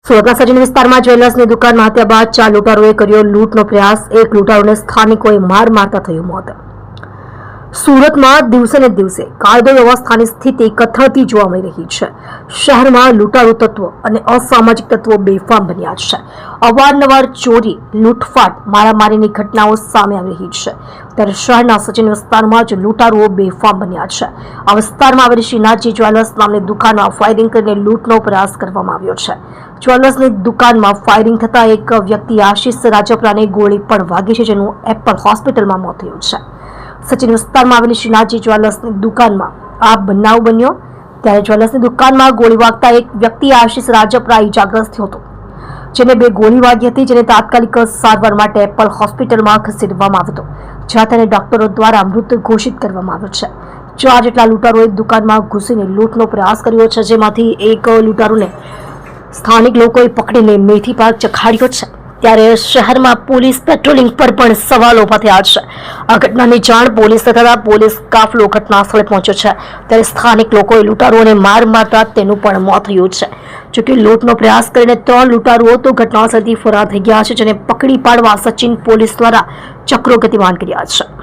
સુરતના સચિન વિસ્તારમાં જ્વેલર્સની દુકાનમાં હત્યા બાદ 4 લૂંટારોએ કર્યો લૂંટનો પ્રયાસ। એક લૂંટારોને સ્થાનિકોએ માર મારતા થયું મોત। સુરતમાં દિવસે ને દિવસે કાયદો વ્યવસ્થાની સ્થિતિ કથળતી જોવા મળી રહી છે। શહેરમાં લૂંટારૂ તત્વો અને અસામાજિક તત્વો બેફામ બન્યા છે। અવારનવાર ચોરી, લૂંટફાટ, મારામારીની ઘટનાઓ સામે આવી રહી છે, ત્યારે શહેરના સચિન વિસ્તારમાં જ લૂંટારુઓ બેફામ બન્યા છે। આ વિસ્તારમાં આવેલી શ્રીનાથજી જ્વેલર્સ નામની દુકાનમાં ફાયરિંગ કરીને લૂંટનો પ્રયાસ કરવામાં આવ્યો છે। જ્વેલર્સની દુકાનમાં ફાયરિંગ થતા એક વ્યક્તિ આશિષ રાજપરાને ગોળી પણ વાગી છે, જેનું એપલ હોસ્પિટલમાં મોત થયું છે। સચિન વિસ્તારમાં આવેલી શ્રીનાથજી જ્વેલર્સની દુકાનમાં આ બનાવ બન્યો, ત્યારે જ્વેલર્સની દુકાનમાં ગોળી વાગતા એક વ્યક્તિ આશિષ રાજપરા ઇજાગ્રસ્ત થયો હતો, જેને 2 ગોળી વાગી હતી, જેને તાત્કાલિક સારવાર માટે એપલ હોસ્પિટલમાં ખસેડવામાં આવ્યો હતો, જ્યાં તેને ડોક્ટરો દ્વારા મૃત ઘોષિત કરવામાં આવ્યો છે। 4 જેટલા લૂંટારોએ દુકાનમાં ઘૂસીને લૂંટનો પ્રયાસ કર્યો છે, જેમાંથી એક લૂંટારોને સ્થાનિક લોકોએ પકડીને મેથી પાક ચખાડ્યો છે। ત્યારે શહેરમાં પોલીસ પેટ્રોલિંગ પર પણ સવાલો ઉભા થયા છે। આ ઘટનાની જાણ પોલીસને થતાં પોલીસ કાફલો ઘટના સ્થળે પહોંચ્યો છે, ત્યારે સ્થાનિક લોકોએ લૂંટારુઓને માર મારતા તેનું પણ મોત થયું છે। જોકે લૂંટનો પ્રયાસ કરીને 3 લૂંટારુઓ તો ઘટનાસ્થળથી ફરાર થઈ ગયા છે, જેને પકડી પાડવા સચિન પોલીસ દ્વારા ચક્રો ગતિમાન કર્યા છે।